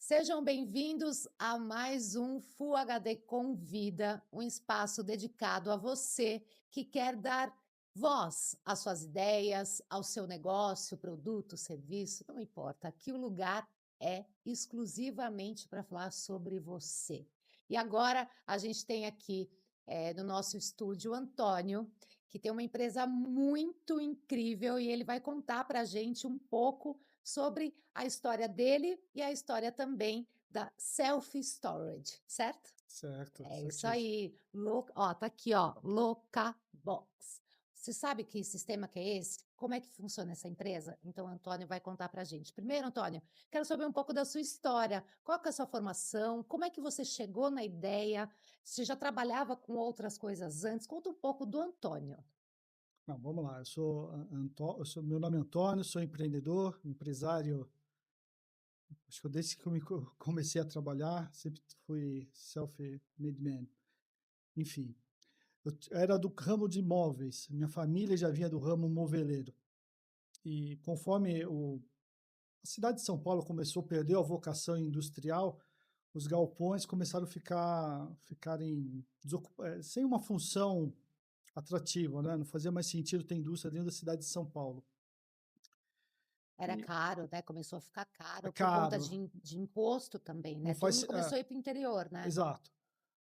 Sejam bem-vindos a mais um Full HD Convida, um espaço dedicado a você que quer dar voz às suas ideias, ao seu negócio, produto, serviço, não importa. Aqui o lugar é exclusivamente para falar sobre você. E agora a gente tem aqui no nosso estúdio o Antônio, que tem uma empresa muito incrível e ele vai contar para a gente um pouco sobre a história dele e a história também da self-storage, certo? Certo, É isso certíssimo. aí. Ó, tá aqui, ó, Locabox. Você sabe que sistema que é esse? Como é que funciona essa empresa? Então, o Antônio vai contar para a gente. Primeiro, Antônio, quero saber um pouco da sua história. Qual que é a sua formação? Como é que você chegou na ideia? Você já trabalhava com outras coisas antes? Conta um pouco do Antônio. Não, vamos lá. Meu nome é Antônio, sou empreendedor, empresário. Acho que desde que comecei a trabalhar, sempre fui self-made man. Enfim, era do ramo de imóveis. Minha família já vinha do ramo moveleiro. E conforme a cidade de São Paulo começou a perder a vocação industrial, os galpões começaram a ficarem sem uma função atrativa, né? Não fazia mais sentido ter indústria dentro da cidade de São Paulo. Era E caro, né, começou a ficar é caro por conta caro, de imposto também, não né, todo faz mundo começou a ir para o interior, né. exato.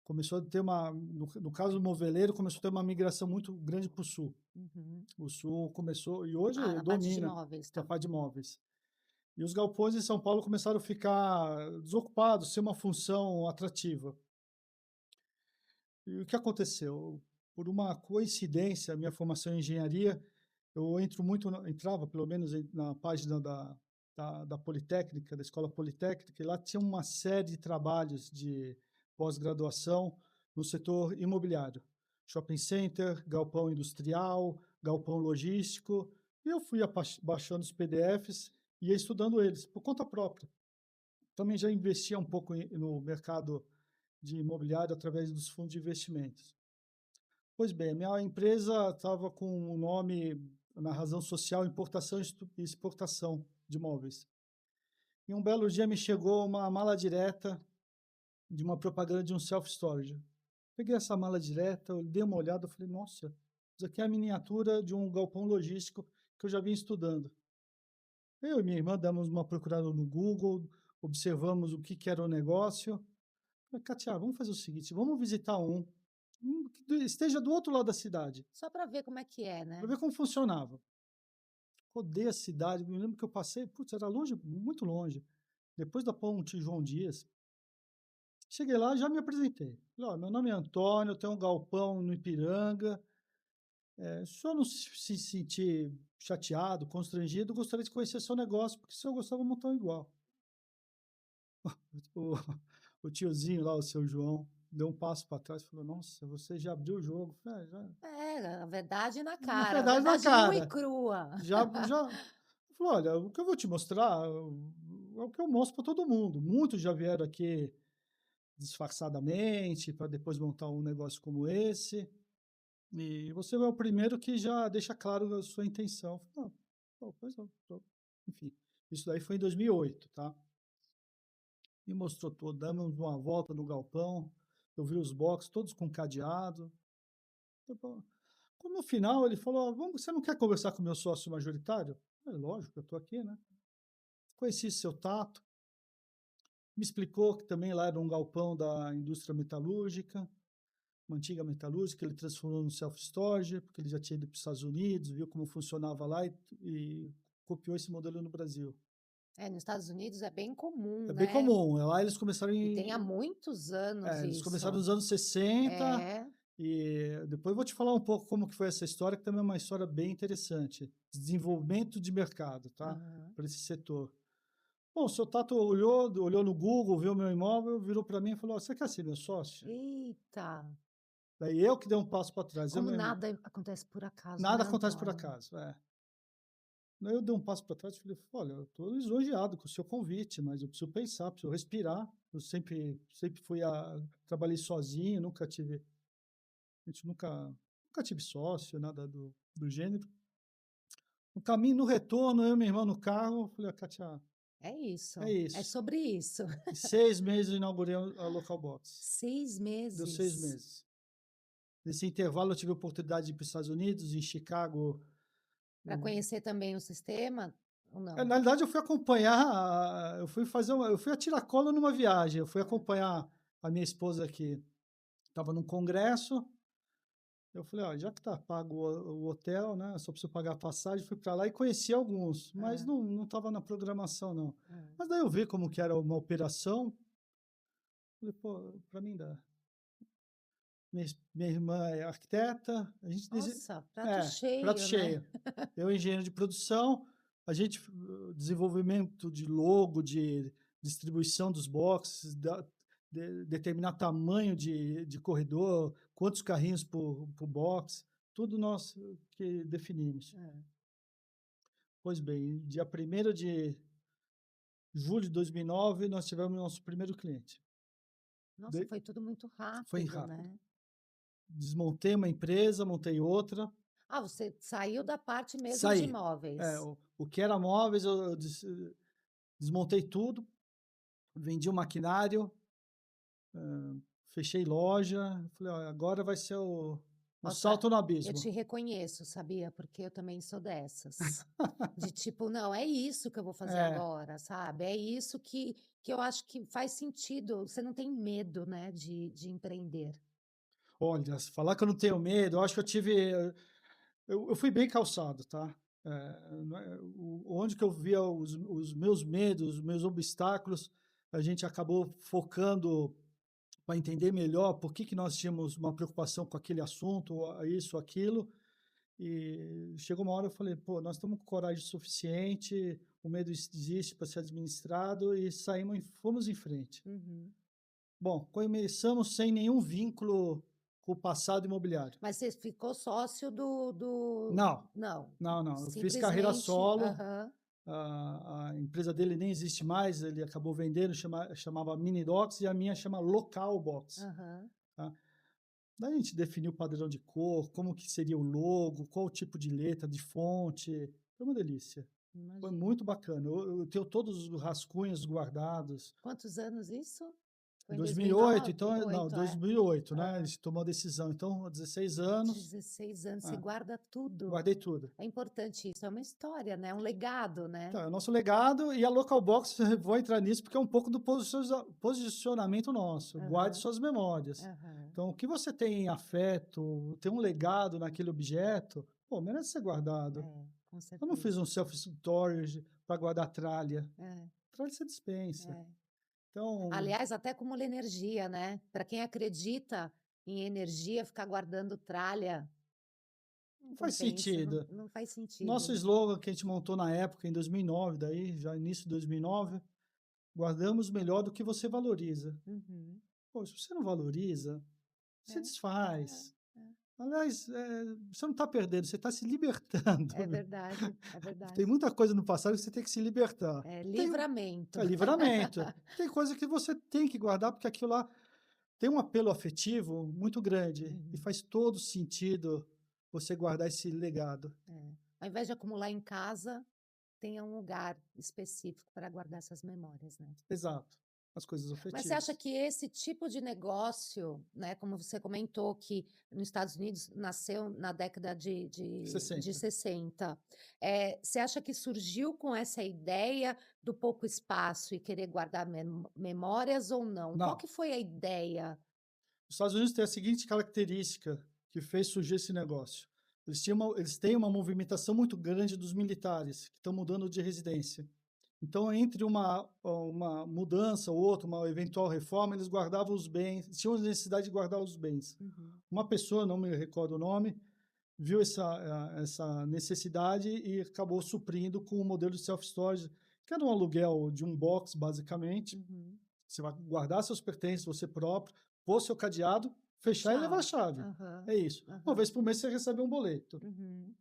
Começou a ter no caso do moveleiro, começou a ter uma migração muito grande para o sul. Uhum. O sul começou e hoje Ah, na parte de domina imóveis, a tá. parte de imóveis. E os galpões em São Paulo começaram a ficar desocupados, sem uma função atrativa. E o que aconteceu? Por uma coincidência, a minha formação em engenharia, eu entrava pelo menos na página da Politécnica, da Escola Politécnica, e lá tinha uma série de trabalhos de pós-graduação no setor imobiliário. Shopping center, galpão industrial, galpão logístico, e eu fui baixando os PDFs e ia estudando eles, por conta própria. Também já investia um pouco no mercado de imobiliário através dos fundos de investimentos. Pois bem, a minha empresa estava com o nome na razão social importação e exportação de imóveis. E um belo dia me chegou uma mala direta de uma propaganda de um self-storage. Peguei essa mala direta, eu dei uma olhada, e falei, nossa, isso aqui é a miniatura de um galpão logístico que eu já vinha estudando. Eu e minha irmã damos uma procurada no Google, observamos o que era o negócio. Falei, Katia, vamos fazer o seguinte, vamos visitar que esteja do outro lado da cidade, Só para ver como é que é, para né. ver como funcionava. Rodei a cidade, me lembro que eu passei, putz, era longe, muito longe. Depois da Ponte João Dias, cheguei lá e já me apresentei. Falei, ó, meu nome é Antônio, eu tenho um galpão no Ipiranga. Se o senhor não se sentir chateado, constrangido, eu gostaria de conhecer seu negócio, porque se eu gostava, vou montar um igual. O, o tiozinho lá, o seu João, deu um passo para trás e falou, nossa, você já abriu o jogo. Eu falei, já. É, a verdade na Na cara, a verdade, na verdade nua e cara. crua. Já falou: "Olha, o que eu vou te mostrar é o que eu mostro para todo mundo. Muitos já vieram aqui disfarçadamente para depois montar um negócio como esse, e você é o primeiro que já deixa claro a sua intenção". Eu falei: "Ah, pô, pois não, enfim, isso daí foi em 2008, tá. Me mostrou tudo, damos uma volta no galpão, eu vi os boxes todos com cadeado. No final ele falou: "Vamos, você não quer conversar com o meu sócio majoritário?" Eu falei: "Lógico, eu estou aqui, né". Conheci seu Tato, me explicou que também lá era um galpão da indústria metalúrgica, uma antiga metalúrgica, ele transformou no self-storage, porque ele já tinha ido para os Estados Unidos, viu como funcionava lá e copiou esse modelo no Brasil. É, nos Estados Unidos é bem comum, É bem né, comum, lá eles começaram e tem há muitos anos eles começaram isso. nos anos 60, É. e depois eu vou te falar um pouco como que foi essa história, que também é uma história bem interessante, desenvolvimento de mercado, tá, Aham. para esse setor. Bom, o seu Tato olhou no Google, viu meu imóvel, virou para mim e falou: "Você quer ser meu sócio?" Eita, Daí eu que dei um passo para trás, eu como mesmo, nada acontece por acaso, nada né, acontece por Antônio? acaso, é. Daí eu dei um passo para trás e falei: "Olha, eu estou lisonjeado com o seu convite, mas eu preciso pensar, preciso respirar". Eu sempre trabalhei sozinho, a gente nunca tive sócio, nada do gênero. No caminho, no retorno, eu e minha irmã no carro, eu falei: "Katia, É É isso, é isso. sobre isso. Em 6 meses eu inaugurei a Local Box. 6 Deu 6 meses meses. Nesse intervalo eu tive a oportunidade de ir para os Estados Unidos, em Chicago. para Eu conhecer também o sistema ou não? na realidade eu fui acompanhar, eu fui a tiracolo numa viagem, eu fui Hã. acompanhar a minha esposa que estava num congresso. Eu falei: "Ó, já que tá pago o hotel, né, só preciso pagar a passagem", fui para lá e conheci alguns, mas Hã, não estava na programação não. hã. Mas daí eu vi como que era uma operação, falei: "Pô, para mim dá". Minha irmã é arquiteta, a gente Nossa, prato é, prato cheio, né. cheio. Eu engenheiro de produção, a gente desenvolvimento de logo, de distribuição dos boxes, determinar tamanho de corredor, quantos carrinhos por box, tudo nós que definimos. Hã. Pois bem, dia 1º de julho de 2009 nós tivemos nosso primeiro cliente. Nossa, Daí foi tudo muito foi rápido, rápido. né. Desmontei uma empresa, montei outra. Ah, você saiu da parte mesmo de Saí. É, imóveis. o que era móveis eu desmontei tudo, vendi o maquinário, fechei loja, falei: "Olha, agora vai ser o Nossa, salto no eu te abismo". reconheço, sabia, porque eu também sou dessas. De tipo: "Não, é isso que eu vou fazer É, agora", sabe, é isso que eu acho que faz sentido, você não tem medo, né, de empreender. olha, se falar que eu não tenho medo, eu acho que eu fui bem calçado, tá. Não é onde que eu via os meus medos, os meus obstáculos, a gente acabou focando para entender melhor por que que nós tínhamos uma preocupação com aquele assunto, ou isso, aquilo. E chegou uma hora eu falei: "Pô, nós estamos com coragem suficiente, o medo existe para ser administrado", e saímos fomos em frente. Uhum. Bom, começamos sem nenhum vínculo com o passado imobiliário. Mas você ficou sócio do Não, não, não, eu fiz carreira simplesmente solo, aham, a empresa dele nem existe mais, ele acabou vendendo, chamava Minidocs e a minha chama Local Box, aham, tá. Daí a gente definiu o padrão de cor, como que seria o logo, qual o tipo de letra, de fonte, foi uma delícia. Foi imagino. muito bacana. Eu tenho todos os rascunhos guardados. Quantos anos isso? Foi Em em 2008, 2009? então não, 8 é. 2008, né, a Hã, gente tomou a decisão, então há 16 anos, 16 anos, você ah, guarda tudo. guardei tudo. É importante isso, é uma história, né, um legado, né. Então, é o nosso legado e a Local Box, vou entrar nisso, porque é um pouco do posicionamento nosso, guarde Aham, suas memórias. aham. Então, o que você tem em afeto, tem um legado naquele objeto, pô, merece ser guardado. É, com Eu não fiz certeza. um self-storage para guardar tralha. É, Tralha você dispensa. é. Então, Aliás, até acumula energia, né. Para quem acredita em energia, ficar guardando tralha, não faz compensa, não sentido. não faz sentido, Nosso né. slogan que a gente montou na época, em 2009, daí já início de 2009, guardamos melhor do que você valoriza. Uhum. Pô, se você não valoriza, É, se é, desfaz. é. Aliás, você não está perdendo, você está se libertando. É verdade, é Tem verdade. muita coisa no passado que você tem que se libertar. É Tem livramento. livramento. Tem coisa que você tem que guardar, porque aquilo lá tem um apelo afetivo muito grande e Uhum, faz todo sentido você guardar esse legado. é. Ao invés de acumular em casa, tenha um lugar específico para guardar essas memórias, né. Exato, as coisas Mas você acha afetivas. que esse tipo de negócio, né, como você comentou que nos Estados Unidos nasceu na década de 60. 60, você acha que surgiu com essa ideia do pouco espaço e querer guardar memórias ou não? Qual Não, que foi a ideia? os Estados Unidos têm a seguinte característica que fez surgir esse negócio. Eles têm uma movimentação muito grande dos militares que estão mudando de residência. Então, entre uma mudança ou outra, uma eventual reforma, eles guardavam os bens, tinham necessidade de guardar os bens. Uhum. Uma pessoa, não me recordo o nome, viu essa necessidade e acabou suprindo com o modelo de self-storage, que era um aluguel de um box, basicamente. Uhum. Você vai guardar seus pertences você próprio, pôr seu cadeado, E fechar e levar a tchau. chave. Aham, É isso. Uma aham. vez por mês você recebe um boleto. Uhum.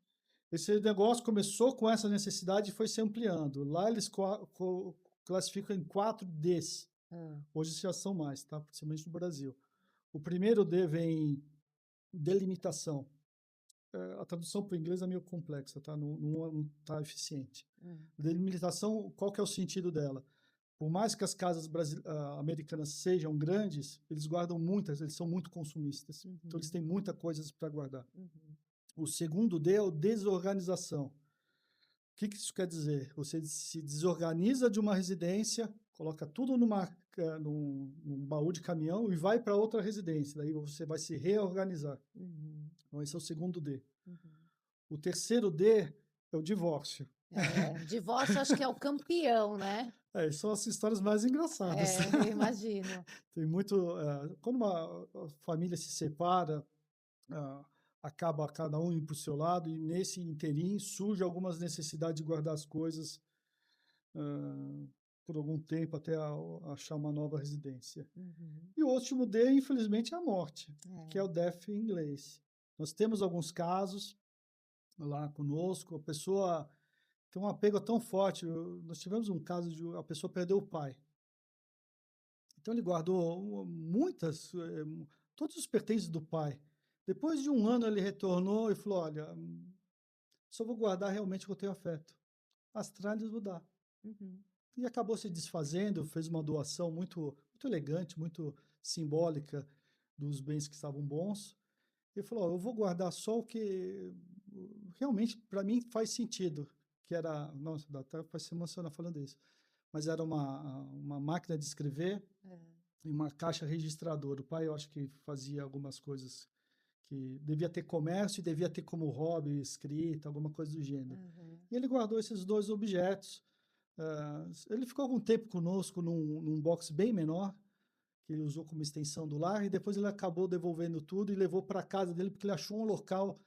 Esse negócio começou com essa necessidade e foi se ampliando. Lá eles classificam em 4 Ds. Hã. Hoje já são mais, tá? Principalmente no Brasil. O primeiro D vem delimitação. a tradução para o inglês é meio complexa, tá? Não tá eficiente. Hum. Delimitação, qual que é o sentido dela? Por mais que as casas americanas sejam grandes, eles guardam muitas, eles são muito consumistas. Então, eles Uhum. têm muita coisa para guardar. Uhum. O segundo D é o desorganização. O que isso quer dizer? Você se desorganiza de uma residência, coloca tudo num baú de caminhão e vai para outra residência. Daí você vai se reorganizar. Uhum. Então, esse é o segundo D. Uhum. O terceiro D é o divórcio. Divórcio acho que é o campeão, né? São as histórias mais engraçadas. Eu imagino. Tem muito. Quando uma família se separa, ah, acaba cada um indo para o seu lado, e nesse interim surge algumas necessidades de guardar as coisas ah, por algum tempo até achar uma nova residência. Uhum. E o último D, infelizmente, é a morte, que é É. o death em inglês. Nós temos alguns casos lá conosco, a pessoa tem um apego tão forte. Nós tivemos um caso de a pessoa perdeu o pai. Então ele guardou todos os pertences do pai. Depois de um ano ele retornou e falou: olha, só vou guardar realmente o que eu tenho afeto. As tralhas vou dar. Uhum. E acabou se desfazendo, fez uma doação muito elegante, muito simbólica dos bens que estavam bons. Ele falou: eu vou guardar só o que realmente para mim faz sentido. Que era, nossa, dá até para se emocionar falando isso. Mas era uma máquina de escrever É. e uma caixa registradora. O pai, eu acho que fazia algumas coisas que devia ter comércio e devia ter como hobby escrita, alguma coisa do gênero. Uhum. E ele guardou esses dois objetos. Ele ficou algum tempo conosco num box bem menor, que ele usou como extensão do lar, e depois ele acabou devolvendo tudo e levou para a casa dele, porque ele achou um local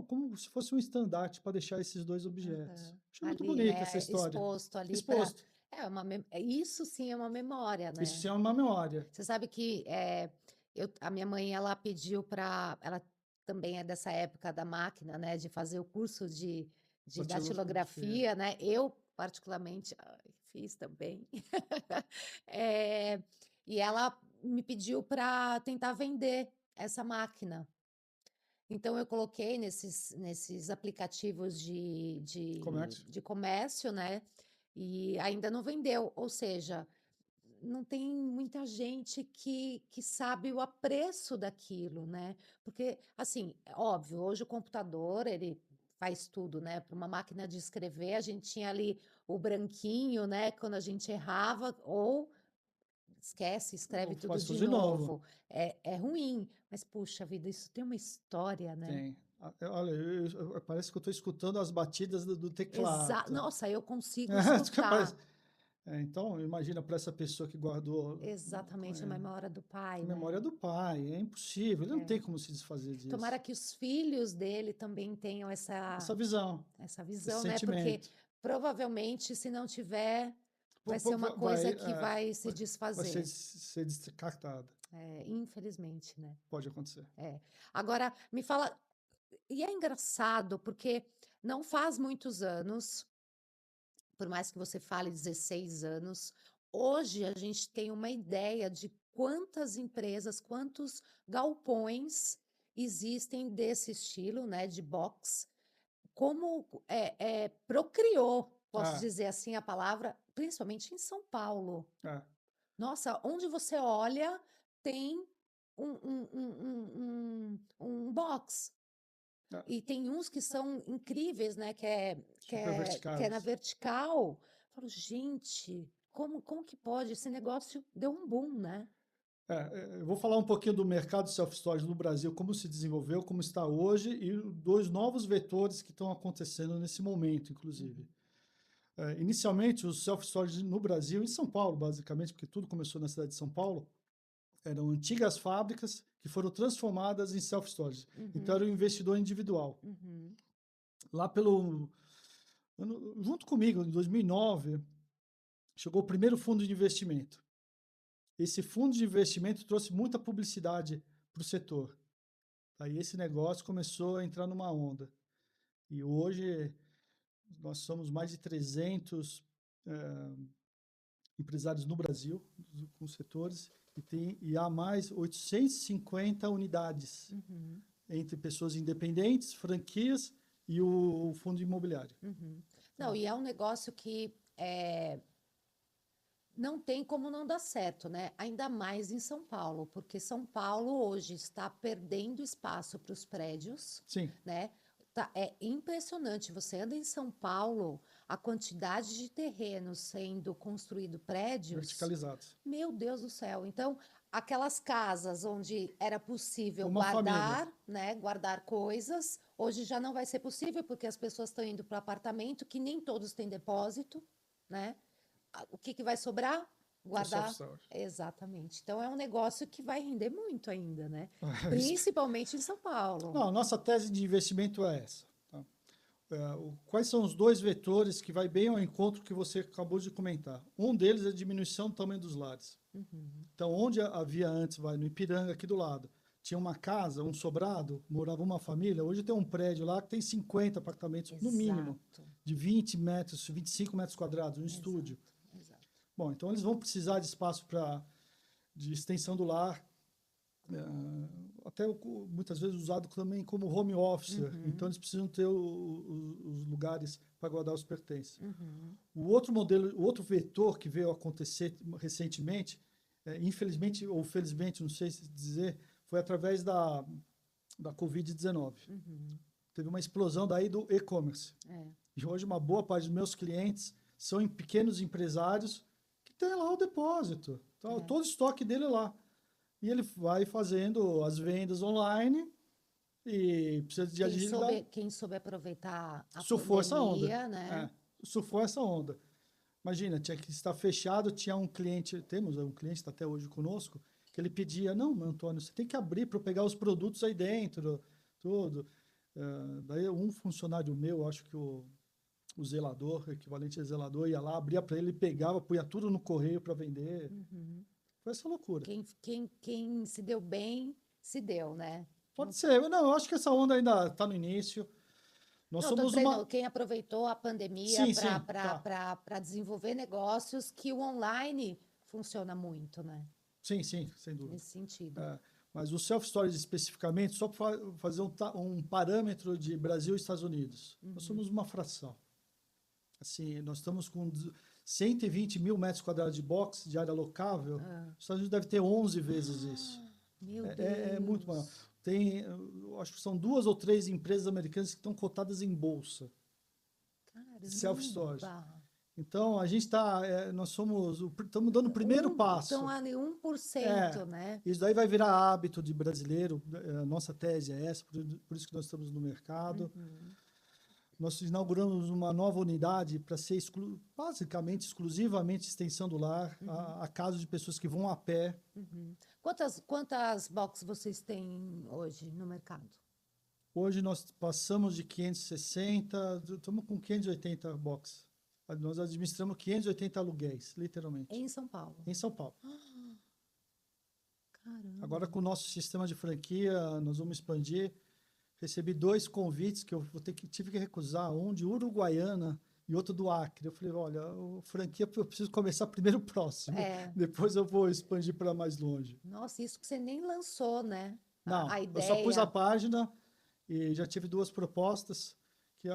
como se fosse um estandarte para deixar esses dois objetos. Aham. Achei muito Ali, bonita né, essa história. exposto ali para Exposto. isso sim é uma memória, Isso né. sim é uma memória. Você sabe que, a minha mãe ela pediu para ela também é dessa época da máquina, né, de fazer o curso de Datilografia. datilografia, né, eu particularmente, fiz também. Eh, e ela me pediu para tentar vender essa máquina. Então eu coloquei nesses aplicativos Comércio. de comércio, né, e ainda não vendeu, ou seja, não tem muita gente que sabe o apreço daquilo, né, porque, assim, é óbvio, hoje o computador ele faz tudo, né, para uma máquina de escrever a gente tinha ali o branquinho, né, quando a gente errava ou esquece, escreve tudo Faz tudo de de novo. novo. É ruim, mas puxa vida, isso tem uma história, né. Tem. Olha, parece que eu estou escutando as batidas do teclado. Nossa, eu consigo Isso que parece. escutar Então, imagina para essa pessoa que guardou exatamente a memória do pai, a né. memória do pai. É impossível, ele não tem É. como se desfazer Tomara disso. que os filhos dele também tenham Essa visão, essa esse visão, né, porque sentimento. provavelmente se não tiver, vai ser uma Vai, coisa que vai se vai ser, desfazer. ser descartada. Infelizmente, né. Pode acontecer. É. Agora me fala e é engraçado porque não faz muitos anos, por mais que você fale 16 anos, hoje a gente tem uma ideia de quantas empresas, quantos galpões existem desse estilo, né, de box, como procriou, posso Ah, dizer assim a palavra, principalmente em São Paulo. é, Nossa, onde você olha tem um box. é. E tem uns que são incríveis, né, Super que é na verticais. vertical. Falo: "Gente, como que pode? Esse negócio deu um boom, né". Eu vou falar um pouquinho do mercado self-storage no Brasil, como se desenvolveu, como está hoje, e dois novos vetores que estão acontecendo nesse momento, inclusive. Uhum, Inicialmente, os self-storage no Brasil, em São Paulo, basicamente, porque tudo começou na cidade de São Paulo, eram antigas fábricas que foram transformadas em self-storage. Então, uhum, era um investidor individual. uhum, Lá junto comigo, em 2009, chegou o primeiro fundo de investimento. Esse fundo de investimento trouxe muita publicidade para o setor. Aí esse negócio começou a entrar numa onda. E hoje nós somos mais de 300 empresários no Brasil, com setores, e há mais 850 unidades uhum. entre pessoas independentes, franquias e o fundo imobiliário. Uhum. Não, e é um negócio que não tem como não dar certo, né? Ainda mais em São Paulo, porque São Paulo hoje está perdendo espaço para os prédios, Sim, né? É impressionante. Você anda em São Paulo, a quantidade de terrenos sendo construído prédios, verticalizados. meu Deus do céu. Então, aquelas casas onde era possível Uma família. guardar, né? Guardar coisas, hoje já não vai ser possível, porque as pessoas estão indo para apartamento, que nem todos têm depósito, né? O que que vai sobrar? O Guardar. self-storage. Exatamente. Então é um negócio que vai render muito ainda, né? Principalmente em São Paulo. Não, a nossa tese de investimento é essa. Tá? Quais são os dois vetores que vai bem ao encontro que você acabou de comentar? Um deles é a diminuição do tamanho dos lares. Uhum. Então, onde havia antes, vai no Ipiranga, aqui do lado, tinha uma casa, um sobrado, morava uma família, hoje tem um prédio lá que tem 50 apartamentos, no mínimo, Exato. de 20 metros, 25 metros quadrados, um estúdio. Exato. Exato. Bom, então eles vão precisar de espaço de extensão do lar, até muitas vezes usado também como home office. Então Uhum. eles precisam ter os lugares para guardar os pertences. Uhum. O outro modelo, o outro vetor que veio acontecer recentemente, infelizmente ou felizmente, não sei se dizer, foi através da Covid-19. Uhum. Teve uma explosão daí do e-commerce. É. E hoje uma boa parte dos meus clientes são em pequenos empresários que têm lá o depósito. Então, todo o estoque dele é lá. E ele vai fazendo as vendas online e precisa de agilidade. Quem soube aproveitar a Surfou essa onda. pandemia, né? Surfou essa onda. Imagina, tinha que estar fechado, tinha um cliente, temos um cliente, está até hoje conosco, que ele pedia, não, Antônio, você tem que abrir para eu pegar os produtos aí dentro, tudo. Daí um funcionário meu, acho que o zelador, o equivalente a zelador, ia lá, abria para ele, pegava, punha tudo no correio para vender. Uhum. Foi essa loucura. Quem se deu bem, se deu, né? Pode ser. Não, eu acho que essa onda ainda está no início. Nós Não, estou somos dizendo, uma. quem aproveitou a pandemia Sim, sim, tá. para desenvolver negócios que o online funciona muito, né? Sim, sim, sem dúvida. Nesse sentido. Mas o self-storage especificamente, só para fazer um parâmetro de Brasil e Estados Unidos. Nós somos uma fração. Assim, nós estamos com 120 mil metros quadrados de box de área locável. Os Estados Unidos deve ter 11 vezes isso. Meu É muito maior. Deus. Eu acho que são 2 ou 3 empresas americanas que estão cotadas em bolsa de self-storage. Caramba. Então, a gente estamos dando o primeiro Estão passo. ali 1%, né? Isso daí vai virar hábito de brasileiro. A nossa tese é essa, por isso que nós estamos no mercado. Nós inauguramos uma nova unidade para ser basicamente, exclusivamente extensão do lar, a caso de pessoas que vão a pé. Quantas boxes vocês têm hoje no mercado? Hoje nós passamos de 560, estamos com 580 boxes. Nós administramos 580 aluguéis, literalmente. Em São Paulo. Em São Paulo. Caramba. Agora, com o nosso sistema de franquia, nós vamos expandir. Recebi 2 convites que eu tive que recusar, um de Uruguaiana e outro do Acre. Eu falei, olha, franquia eu preciso começar primeiro próximo, depois eu vou expandir para mais longe. Nossa, isso que você nem lançou, né? Não, A eu só pus a ideia. página e já tive 2 propostas que,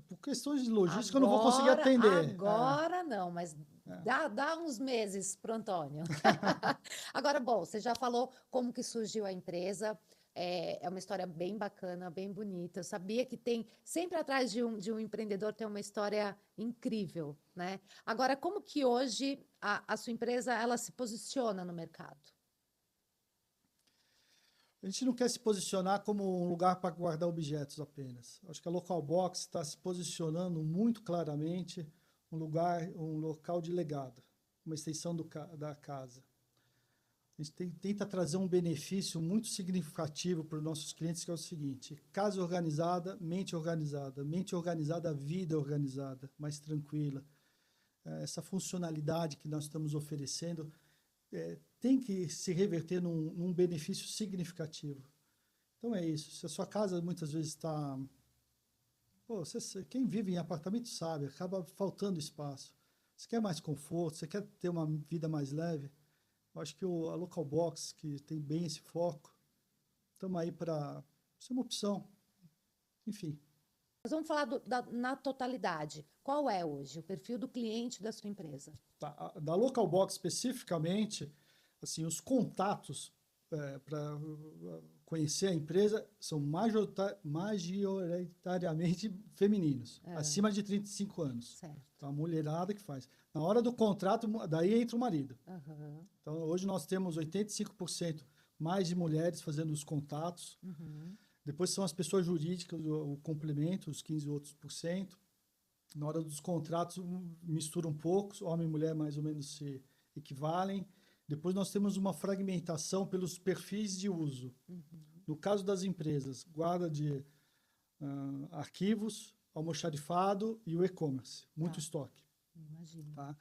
por questões de logística, eu não vou conseguir atender. Agora não, mas dá uns meses pro Antônio. Agora, bom, você já falou como que surgiu a empresa. É uma história bem bacana, bem bonita. Eu sabia que sempre atrás de um empreendedor tem uma história incrível, né? Agora, como que hoje a sua empresa ela se posiciona no mercado? A gente não quer se posicionar como um lugar para guardar objetos apenas. Acho que a Local Box está se posicionando muito claramente um local de legado, uma extensão da casa. A gente tenta trazer um benefício muito significativo para os nossos clientes, que é o seguinte: casa organizada, mente organizada, vida organizada, mais tranquila. Essa funcionalidade que nós estamos oferecendo tem que se reverter num benefício significativo. Então é isso. Se a sua casa muitas vezes está... quem vive em apartamento sabe, acaba faltando espaço. Você quer mais conforto, você quer ter uma vida mais leve. Eu acho que a Local Box, que tem bem esse foco, estamos aí para ser uma opção. Enfim. Mas vamos falar na totalidade. Qual é hoje o perfil do cliente da sua empresa? Tá, da Localbox especificamente, assim, os contatos para conhecer a empresa são majoritariamente femininos, acima de 35 anos. Certo. Então, a mulherada que faz. Na hora do contrato, daí entra o marido. Uhum. Então, hoje nós temos 85% mais de mulheres fazendo os contatos. Uhum. Depois são as pessoas jurídicas, o complemento, os 15 outros por cento. Na hora dos contratos, mistura um pouco, homem e mulher mais ou menos se equivalem. Depois nós temos uma fragmentação pelos perfis de uso. Uhum. No caso das empresas, guarda de arquivos, almoxarifado e o e-commerce. Muito estoque. Imagino. Tá?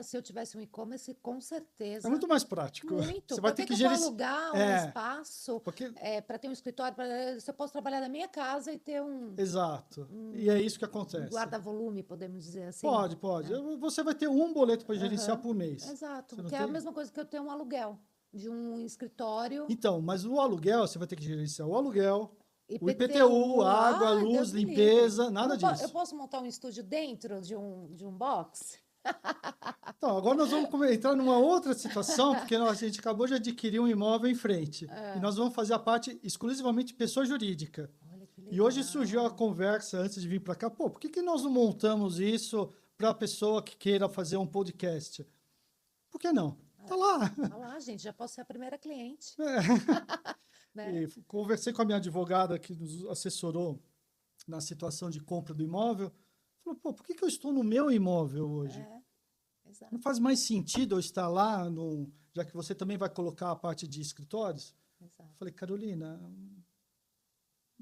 Se eu tivesse um e-commerce, com certeza. É muito mais prático. Muito. Você vai ter que eu vou alugar um espaço para ter um escritório, se eu posso trabalhar na minha casa e ter Exato. E é isso que acontece. Guarda-volume, podemos dizer assim. Pode. Você vai ter um boleto para gerenciar por mês. Exato, Você não porque é tem? a mesma coisa que eu ter um aluguel de um escritório. Então, mas o aluguel, você vai ter que gerenciar o aluguel, o IPTU, IPTU, água, luz, Deus me limpeza, livre. nada disso. Eu posso montar um estúdio dentro de um box? Então, agora nós vamos entrar numa outra situação, porque a gente acabou de adquirir um imóvel em frente. E nós vamos fazer a parte exclusivamente pessoa jurídica. Olha que E hoje legal. surgiu a conversa, antes de vir para cá, por que nós não montamos isso para a pessoa que queira fazer um podcast? Por que não? Tá lá. Olha lá, gente, já posso ser a primeira cliente. Né? E conversei com a minha advogada que nos assessorou na situação de compra do imóvel. Falou, por que eu estou no meu imóvel hoje? Exato. Não faz mais sentido eu estar lá, já que você também vai colocar a parte de escritórios? Exato. Falei, Carolina,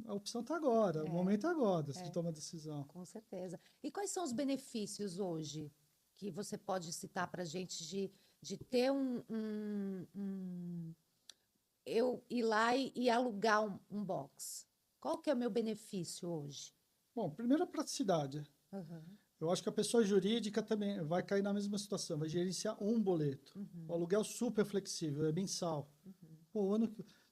a opção está agora, o momento é agora, você toma a decisão. Com certeza. E quais são os benefícios hoje que você pode citar para a gente de ter eu ir lá e alugar um box? Qual que é o meu benefício hoje? Bom, primeiro a praticidade. Eu acho que a pessoa jurídica também vai cair na mesma situação, vai gerenciar um boleto. O aluguel super flexível, é mensal. Pô,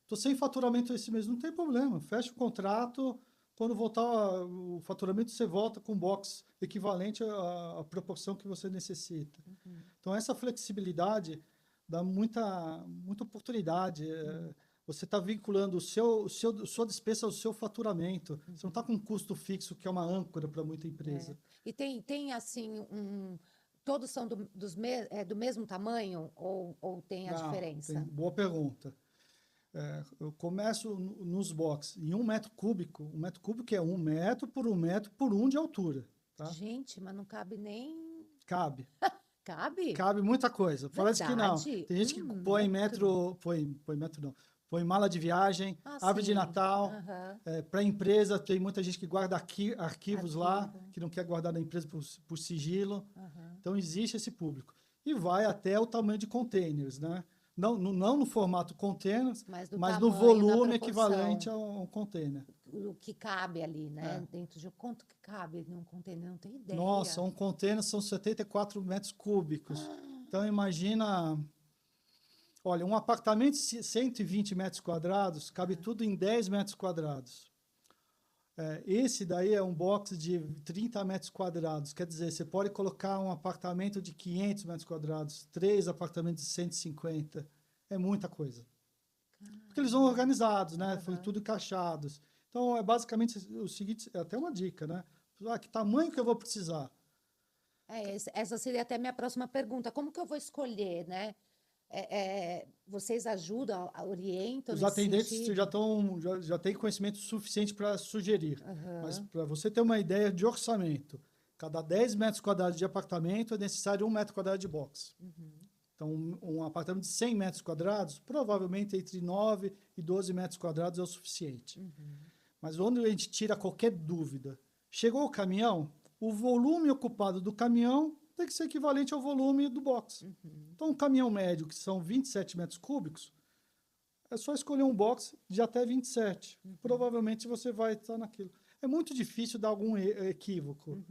estou sem faturamento esse mês, não tem problema, fecha o contrato, quando voltar o faturamento você volta com um box equivalente à proporção que você necessita. Então essa flexibilidade dá muita oportunidade. Você está vinculando sua despesa ao seu faturamento. Você não está com um custo fixo, que é uma âncora para muita empresa. E tem assim, todos são do mesmo tamanho ou tem a diferença? Boa pergunta. Eu começo nos boxes. Em 1 metro cúbico, 1 metro cúbico é 1 metro por 1 metro por 1 de altura. Tá? Gente, mas não cabe nem... Cabe. Cabe? Cabe muita coisa. Parece que não. Verdade? Tem gente que põe metro... Põe metro não. Põe mala de viagem, árvore de Natal. Para a empresa, tem muita gente que guarda arquivos lá, que não quer guardar na empresa por sigilo. Então, existe esse público. E vai até o tamanho de containers, né? Não no formato container, mas no volume equivalente a um container. O que cabe ali, né? Dentro de quanto que cabe num container, não tenho ideia. Nossa, um container são 74 metros cúbicos. Então, imagina... Olha, um apartamento de 120 metros quadrados, cabe tudo em 10 metros quadrados. Esse daí é um box de 30 metros quadrados. Quer dizer, você pode colocar um apartamento de 500 metros quadrados, 3 apartamentos de 150. É muita coisa. Porque eles vão organizados, né? Foi tudo encaixados. Então, é basicamente o seguinte, é até uma dica, né? Que tamanho que eu vou precisar? Essa seria até a minha próxima pergunta. Como que eu vou escolher, né? Vocês ajudam, orientam? Os atendentes já têm conhecimento suficiente para sugerir. Mas para você ter uma ideia de orçamento, cada 10 metros quadrados de apartamento é necessário 1 metro quadrado de box. Então, um apartamento de 100 metros quadrados, provavelmente entre 9 e 12 metros quadrados é o suficiente. Mas onde a gente tira qualquer dúvida? Chegou o caminhão, o volume ocupado do caminhão tem que ser equivalente ao volume do box. Então, um caminhão médio, que são 27 metros cúbicos, é só escolher um box de até 27. Provavelmente você vai estar naquilo. É muito difícil dar algum equívoco.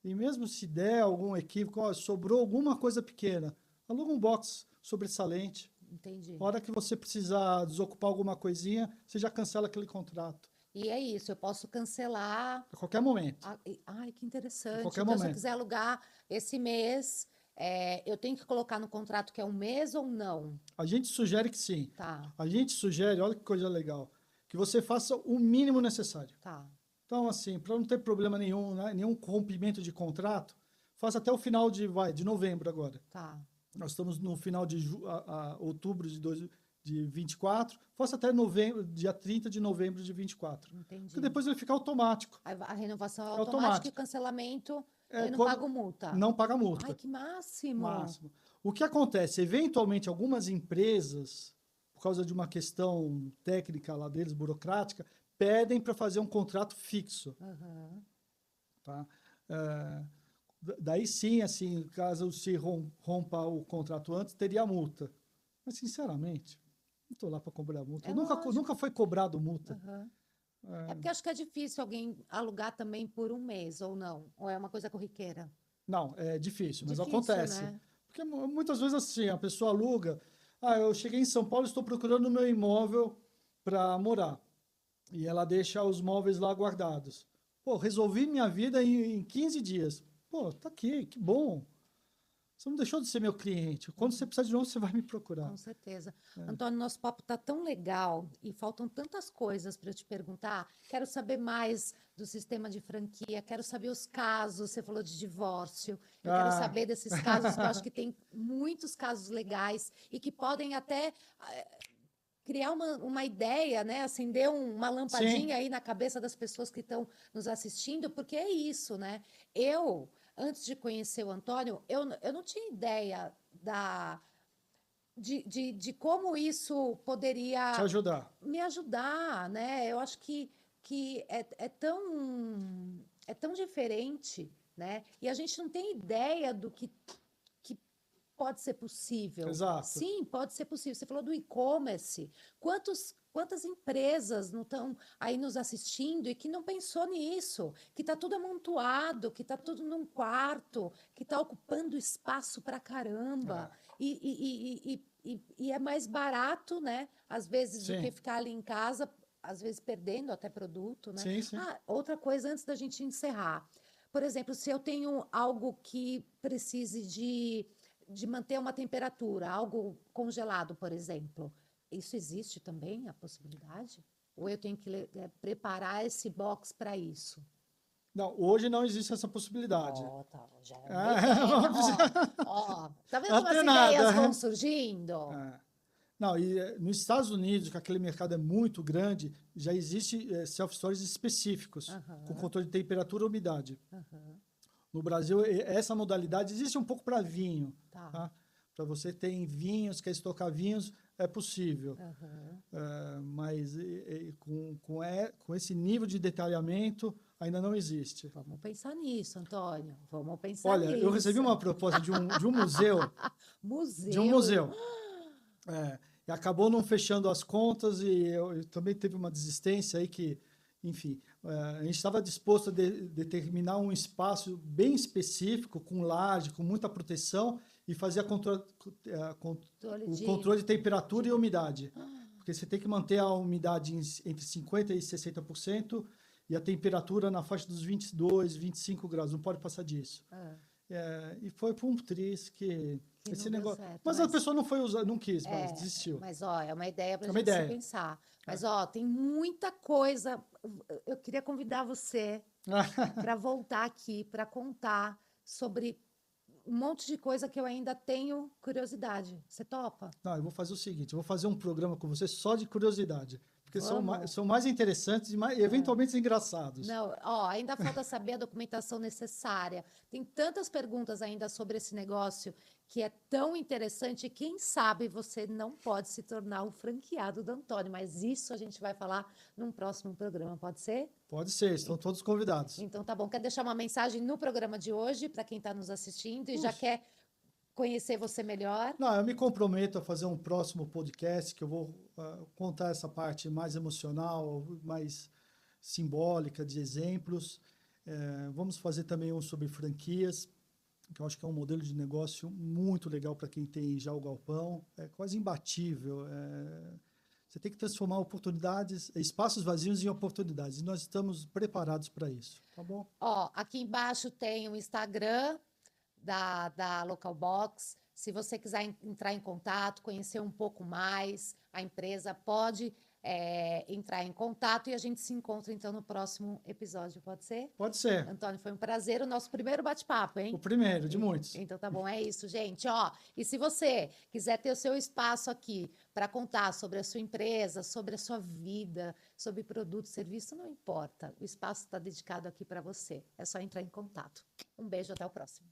E mesmo se der algum equívoco, sobrou alguma coisa pequena, aluga um box sobressalente. Entendi. A hora que você precisar desocupar alguma coisinha, você já cancela aquele contrato. E é isso, eu posso cancelar. A qualquer momento. Ai, que A interessante. qualquer Então, se eu momento. quiser alugar esse mês, eu tenho que colocar no contrato que é um mês ou não? A gente sugere que sim. Tá, A gente sugere, olha que coisa legal, que você faça o mínimo necessário. tá. Então, assim, para não ter problema nenhum, né, nenhum rompimento de contrato, faça até o final de novembro agora. Tá, Nós estamos no final de outubro de 24, faça até novembro, dia 30 de novembro de 24. Porque entendi. depois ele fica automático. A renovação é É automática e o automático. cancelamento, É eu não quando pago multa. não paga Ai, multa. que máximo! Máximo. O que acontece? Eventualmente, algumas empresas, por causa de uma questão técnica lá deles, burocrática, pedem para fazer um contrato fixo. Aham. Tá? É, daí sim, assim, caso se rompa o contrato antes, teria multa. Mas, sinceramente, não estou lá para cobrar multa. É lógico. Nunca foi cobrado multa. Aham. É porque acho que é difícil alguém alugar também por um mês, ou não? Ou é uma coisa corriqueira? Não, é difícil, mas Difícil, acontece. né? Porque muitas vezes assim, a pessoa aluga, eu cheguei em São Paulo, estou procurando o meu imóvel para morar. E ela deixa os móveis lá guardados. Pô, resolvi minha vida em 15 dias. Pô, tá aqui, que bom. Você não deixou de ser meu cliente. Quando você precisar de novo, você vai me procurar. Com certeza. Antônio, nosso papo está tão legal e faltam tantas coisas para eu te perguntar. Quero saber mais do sistema de franquia, quero saber os casos. Você falou de divórcio. Eu quero Ah, saber desses casos, que eu acho que tem muitos casos legais e que podem até criar uma ideia, né? Acender uma sim, lampadinha aí na cabeça das pessoas que estão nos assistindo, porque é isso, né? Eu, antes de conhecer o Antônio, eu não tinha ideia de como isso te poderia ajudar. me ajudar, né? Eu acho que é tão diferente, né? E a gente não tem ideia do que pode ser possível. Exato. Sim, pode ser possível. Você falou do e-commerce. Quantas empresas não estão aí nos assistindo e que não pensou nisso? Que está tudo amontoado, que está tudo num quarto, que está ocupando espaço para caramba. É, E é mais barato, né? Às vezes, do que sim, ficar ali em casa, às vezes perdendo até produto, né? sim, sim. Ah, outra coisa antes da gente encerrar. Por exemplo, se eu tenho algo que precise de manter uma temperatura, algo congelado, por exemplo, isso existe também, a possibilidade? Ou eu tenho que preparar esse box para isso? Não, hoje não existe essa possibilidade. Ó, tá, já é uma ideia. Vamos Ó, tá vendo como as até ideias vão nada. surgindo? É. Não, e nos Estados Unidos, que aquele mercado é muito grande, já existe self-storage específicos, com Aham, controle de temperatura e umidade. aham, No Brasil, essa modalidade existe um pouco para vinho, tá, tá? Para você ter vinhos, quer estocar vinhos, é possível. aham. Mas com esse nível de detalhamento, ainda não existe. Vamos pensar nisso, Antônio. Vamos pensar Olha, eu recebi nisso. uma proposta de um Museu. museu. E acabou não fechando as contas e eu também teve uma desistência aí que, enfim, a gente estava disposto a determinar um espaço bem específico, com laje, com muita proteção e fazer Controle o de, controle de temperatura e de... umidade. Porque você tem que manter a umidade entre 50% e 60% e a temperatura na faixa dos 22, 25 graus, não pode passar disso. Ah, E foi para um triz que que esse não deu negócio. certo, Mas a pessoa não foi usar, não quis mais, desistiu. mas ó, é uma ideia para É a uma gente se ideia. pensar. É. Mas ó, tem muita coisa. Eu queria convidar você para voltar aqui para contar sobre um monte de coisa que eu ainda tenho curiosidade. Você topa? Não, eu vou fazer o seguinte, eu vou fazer um programa com você só de curiosidade, porque Vamos? são mais interessantes e eventualmente engraçados. Não, ó, ainda falta saber a documentação necessária. Tem tantas perguntas ainda sobre esse negócio que é tão interessante. Quem sabe você não pode se tornar um franqueado do Antônio, mas isso a gente vai falar num próximo programa, pode ser? Pode ser, estão todos convidados. Então tá bom. Quer deixar uma mensagem no programa de hoje para quem está nos assistindo e já Puxa. quer conhecer você melhor? Não, eu me comprometo a fazer um próximo podcast que eu vou contar essa parte mais emocional, mais simbólica, de exemplos. Vamos fazer também um sobre franquias. que eu acho que é um modelo de negócio muito legal para quem tem já o galpão, é quase imbatível. Você tem que transformar espaços vazios em oportunidades, e nós estamos preparados para isso, tá bom? Ó, aqui embaixo tem o Instagram da Local Box. Se você quiser entrar em contato, conhecer um pouco mais a empresa, pode entrar em contato e a gente se encontra então no próximo episódio, pode ser? Pode ser. Antônio, foi um prazer o nosso primeiro bate-papo, hein? O primeiro de muitos. Então tá bom, é isso, gente. Ó, e se você quiser ter o seu espaço aqui para contar sobre a sua empresa, sobre a sua vida, sobre produto, serviço, não importa. O espaço está dedicado aqui para você. É só entrar em contato. Um beijo, até o próximo.